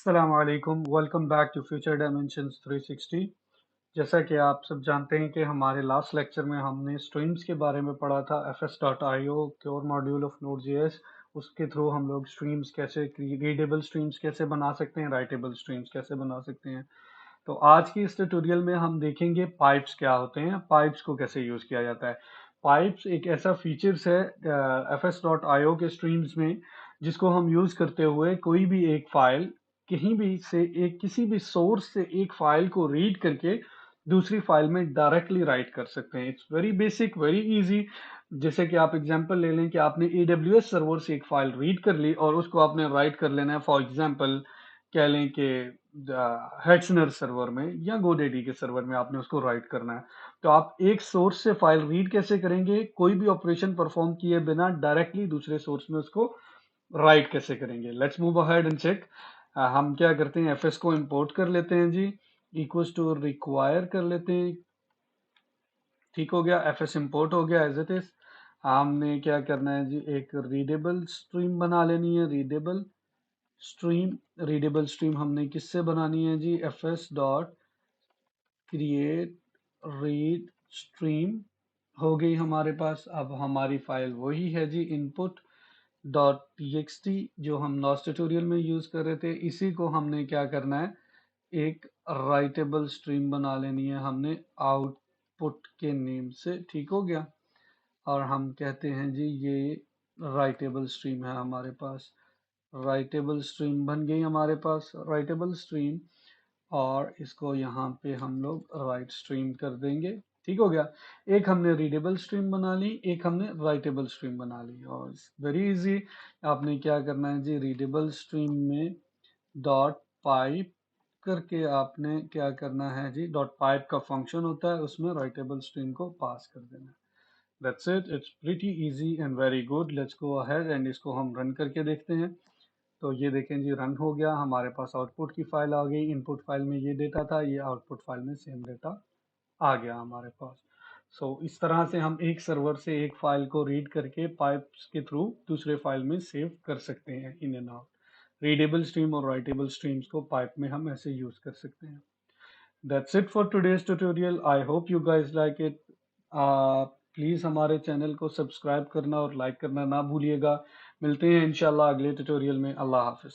अस्सलामुअलैकुम, welcome back to Future Dimensions 360। जैसा कि आप सब जानते हैं कि हमारे लास्ट लेक्चर में हमने स्ट्रीम्स के बारे में पढ़ा था। fs.io core module of Node.js, उसके थ्रू हम लोग स्ट्रीम्स कैसे, रीडेबल स्ट्रीम्स कैसे बना सकते हैं, राइटेबल स्ट्रीम्स कैसे बना सकते हैं। तो आज की इस ट्यूटोरियल में हम देखेंगे पाइप्स क्या होते हैं, पाइप्स को कैसे यूज किया जाता है। पाइप्स एक ऐसा फीचर्स है fs.io के स्ट्रीम्स में, जिसको हम यूज करते हुए कोई भी एक फाइल कहीं भी से एक किसी भी सोर्स से एक फाइल को रीड करके दूसरी फाइल में डायरेक्टली राइट कर सकते हैं। It's very basic, very easy. जैसे कि आप एग्जांपल ले लें कि आपने AWS सर्वर से एक फाइल रीड कर ली और उसको आपने राइट कर लेना है। फॉर एग्जांपल कह लें कि हेडसनर सर्वर में या गोडेडी के सर्वर में आपने उसको राइट करना है। तो आप एक सोर्स से फाइल रीड कैसे करेंगे, कोई भी ऑपरेशन परफॉर्म किए बिना डायरेक्टली दूसरे सोर्स में उसको राइट कैसे करेंगे। Let's move ahead and check. हम क्या करते हैं, एफएस को इंपोर्ट कर लेते हैं जी, इक्वल्स टू रिक्वायर कर लेते हैं। ठीक हो गया, एफएस इंपोर्ट हो गया एज इट इज। हमने क्या करना है जी, एक रीडेबल स्ट्रीम बना लेनी है। रीडेबल स्ट्रीम हमने किससे बनानी है जी, FS dot create read stream हो गई हमारे पास। अब हमारी फाइल वही है जी, इनपुट डॉट टीएक्सटी, जो हम लास्ट ट्यूटोरियल में यूज कर रहे थे। इसी को हमने क्या करना है, एक राइटेबल स्ट्रीम बना लेनी है हमने आउटपुट के नेम से। ठीक हो गया, और हम कहते हैं जी ये राइटेबल स्ट्रीम है हमारे पास। राइटेबल स्ट्रीम बन गई हमारे पास, राइटेबल स्ट्रीम। और इसको यहाँ पे हम लोग राइट स्ट्रीम कर देंगे। ठीक हो गया, एक हमने रीडेबल स्ट्रीम बना ली, एक हमने राइटेबल स्ट्रीम बना ली। और वेरी इजी, आपने क्या करना है जी, रीडेबल स्ट्रीम में डॉट पाइप करके आपने क्या करना है जी, डॉट पाइप का फंक्शन होता है, उसमें राइटेबल स्ट्रीम को पास कर देना है। That's it, it's pretty easy and very good. Let's go ahead and इसको हम रन करके देखते हैं। तो ये देखें जी, रन हो गया, हमारे पास आउटपुट की फाइल आ गई। इनपुट फाइल में ये डेटा था, ये आउटपुट फाइल में सेम डेटा आ गया हमारे पास। इस तरह से हम एक सर्वर से एक फाइल को रीड करके पाइप्स के थ्रू दूसरे फाइल में सेव कर सकते हैं, in and out. Readable stream और राइटेबल स्ट्रीम्स को पाइप में हम ऐसे यूज कर सकते हैं। That's it for today's tutorial, I hope you guys like it. Please हमारे चैनल को सब्सक्राइब करना और लाइक करना ना भूलिएगा। मिलते हैं इंशाल्लाह अगले ट्यूटोरियल में। अल्लाह हाफिज।